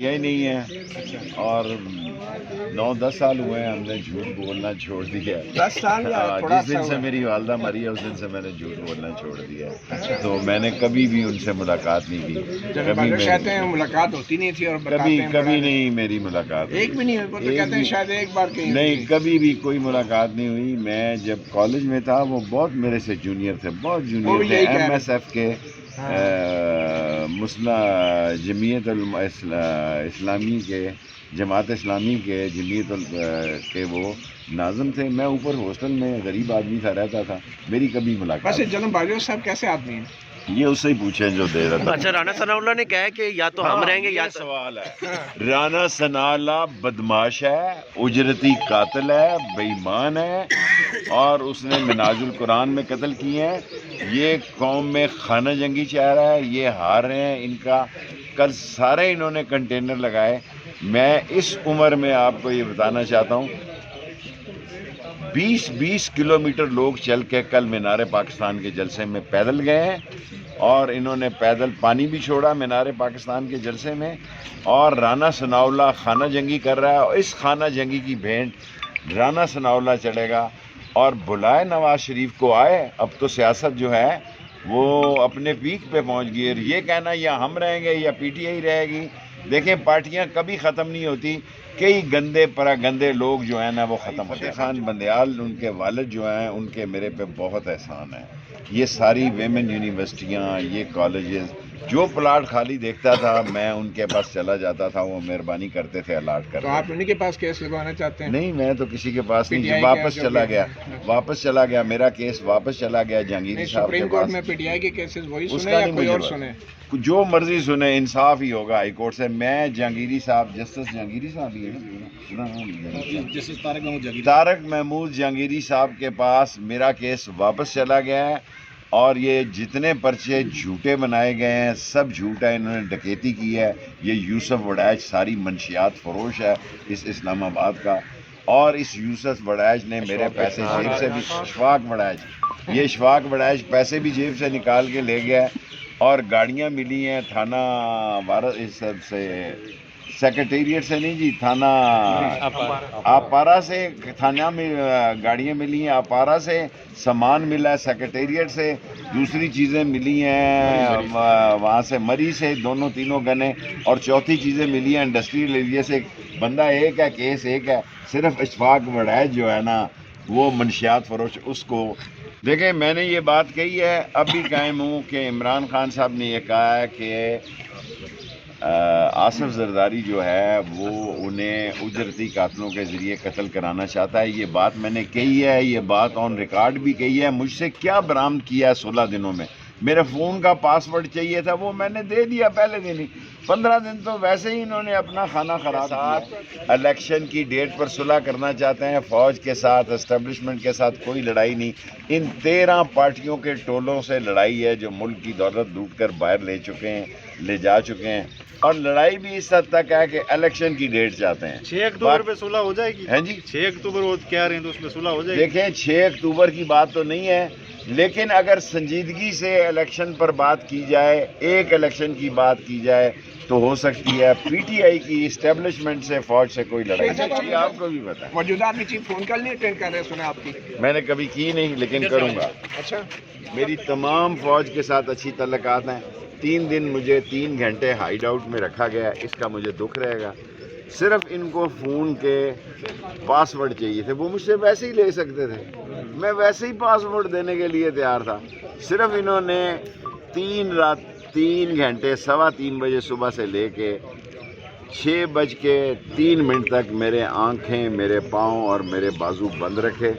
یہی نہیں ہے، اور 9-10 سال ہوئے ہیں ہم نے جھوٹ بولنا چھوڑ دیا ہے۔ 10 سال یا تھوڑا جس دن سے میری والدہ مری ہے اس دن سے میں نے جھوٹ بولنا چھوڑ دیا ہے، تو میں نے کبھی بھی ان سے ملاقات نہیں کی، کبھی کہتے ہیں ملاقات ہوتی نہیں تھی، اور کبھی نہیں میری ملاقات ایک بھی نہیں ہوئی، کہتے ہیں شاید ایک بار کہیں نہیں، کبھی بھی کوئی ملاقات نہیں ہوئی۔ میں جب کالج میں تھا وہ بہت میرے سے جونیئر تھے، بہت جونیئر تھے، ایم ایس ایف کے جمعیت اسلامی کے، جماعت اسلامی کے جمعیت کے وہ ناظم تھے۔ میں اوپر ہاسٹل میں غریب آدمی تھا، رہتا تھا، میری کبھی ملاقات ویسے جناب باجوہ صاحب کیسے آدمی ہیں؟ یہ اس سے ہی پوچھیں جو دے رہا تھا۔ اچھا، رانا ثناء اللہ نے کہا ہے کہ یا تو ہم رہیں گے یا سوال ہے۔ رانا ثناء اللہ بدماش ہے، اجرتی قاتل ہے، بے ایمان ہے، اور اس نے مناج القرآن میں قتل کیے ہیں۔ یہ قوم میں خانہ جنگی چاہ رہا ہے، یہ ہار رہے ہیں، ان کا کل سارے انہوں نے کنٹینر لگائے۔ میں اس عمر میں آپ کو یہ بتانا چاہتا ہوں 20 کلومیٹر لوگ چل کے کل مینار پاکستان کے جلسے میں پیدل گئے ہیں، اور انہوں نے پیدل پانی بھی چھوڑا مینار پاکستان کے جلسے میں، اور رانا ثناء اللہ خانہ جنگی کر رہا ہے، اور اس خانہ جنگی کی بھینٹ رانا ثناء اللہ چڑھے گا۔ اور بلائے نواز شریف کو آئے، اب تو سیاست جو ہے وہ اپنے پیک پہ پہنچ گئی، اور یہ کہنا یا ہم رہیں گے یا پی ٹی آئی رہے گی، دیکھیں پارٹیاں کبھی ختم نہیں ہوتی، کئی گندے لوگ جو ہیں نا وہ ختم ہوتے ہیں۔ خان بندیال ان کے والد جو ہیں ان کے میرے پہ بہت احسان ہے۔ یہ ساری ویمن یونیورسٹیاں، یہ کالجز، جو پلاٹ خالی دیکھتا تھا میں ان کے پاس چلا جاتا تھا، وہ مہربانی کرتے تھے الاٹ کرتے۔ تو آپ انہیں کے پاس کیس لگوانا چاہتے ہیں؟ نہیں، میں تو کسی کے پاس نہیں، واپس چلا گیا، میرا کیس واپس چلا گیا جہانگیری صاحب کے سپریم پاس۔ کورٹ میں پی ٹی آئی کے کیسز وہی اس سنے کا یا نہیں کوئی اور مجھے سنے؟ جو مرضی سنے، انصاف ہی ہوگا ہائی کورٹ سے۔ میں جہانگیری صاحب، جسٹس جہانگیری صاحب ہی ہے، طارق محمود جہانگیری صاحب کے پاس میرا کیس واپس چلا گیا ہے، اور یہ جتنے پرچے جھوٹے بنائے گئے ہیں سب جھوٹ ہے۔ انہوں نے ڈکیتی کی ہے، یہ یوسف وڑائچ ساری منشیات فروش ہے اس اسلام آباد کا، اور اس یوسف وڑائچ نے میرے پیسے جیب سے بھی، اشفاق وڑائچ پیسے بھی جیب سے نکال کے لے گیا ہے، اور گاڑیاں ملی ہیں تھانہ سے، سیکرٹیریٹ سے نہیں جی، تھانہ آپارا سے، تھانہ میں گاڑیاں ملی ہیں، آپارا سے سامان ملا ہے، سیکرٹیریٹ سے دوسری چیزیں ملی ہیں، وہاں سے مری سے تینوں گنے، اور چوتھی چیزیں ملی ہیں انڈسٹریل ایریا سے۔ بندہ ایک ہے، کیس ایک ہے، صرف اشفاق وڑائچ جو ہے نا وہ منشیات فروش، اس کو دیکھیں۔ میں نے یہ بات کہی ہے، اب بھی قائم ہوں کہ عمران خان صاحب نے یہ کہا ہے کہ آصف زرداری جو ہے وہ انہیں اجرتی قاتلوں کے ذریعے قتل کرانا چاہتا ہے۔ یہ بات میں نے کہی ہے، یہ بات آن ریکارڈ بھی کہی ہے۔ مجھ سے کیا برآمد کیا ہے 16 دنوں میں؟ میرے فون کا پاس ورڈ چاہیے تھا، وہ میں نے دے دیا پہلے دن ہی۔ 15 دن تو ویسے ہی انہوں نے اپنا کھانا خراب کیا۔ الیکشن کی ڈیٹ پر صلح کرنا چاہتے ہیں، فوج کے ساتھ، اسٹیبلشمنٹ کے ساتھ کوئی لڑائی نہیں۔ ان 13 پارٹیوں کے ٹولوں سے لڑائی ہے جو ملک کی دولت لوٹ کر باہر لے جا چکے ہیں، اور لڑائی بھی اس حد تک ہے کہ الیکشن کی ڈیٹ چاہتے ہیں۔ 6 اکتوبر پہ صلح ہو جائے گی؟ ہیں جی، 6 اکتوبر وہ کہہ رہے ہیں، تو اس میں صلح ہو جائے گی؟ دیکھیں 6 اکتوبر کی بات تو نہیں ہے، لیکن اگر سنجیدگی سے الیکشن پر بات کی جائے، ایک الیکشن کی بات کی جائے تو ہو سکتی ہے۔ پی ٹی آئی کی اسٹیبلشمنٹ سے، فوج سے کوئی لڑائی نہیں، آپ کو بھی پتا ہے۔ موجودہ آدمی چیف فون کال نہیں اٹینڈ کر رہے، سنا آپ کی؟ میں نے کبھی کی نہیں، لیکن کروں گا۔ اچھا، میری تمام فوج کے ساتھ اچھی تعلقات ہیں۔ 3 دن مجھے 3 گھنٹے ہائیڈ آؤٹ میں رکھا گیا، اس کا مجھے دکھ رہے گا۔ صرف ان کو فون کے پاس ورڈ چاہیے تھے، وہ مجھ سے ویسے ہی لے سکتے تھے، میں ویسے ہی پاس ورڈ دینے کے لیے تیار تھا۔ صرف انہوں نے 3 گھنٹے، 3:15 بجے صبح سے لے کے 6:03 تک میرے آنکھیں، میرے پاؤں اور میرے بازو بند رکھے۔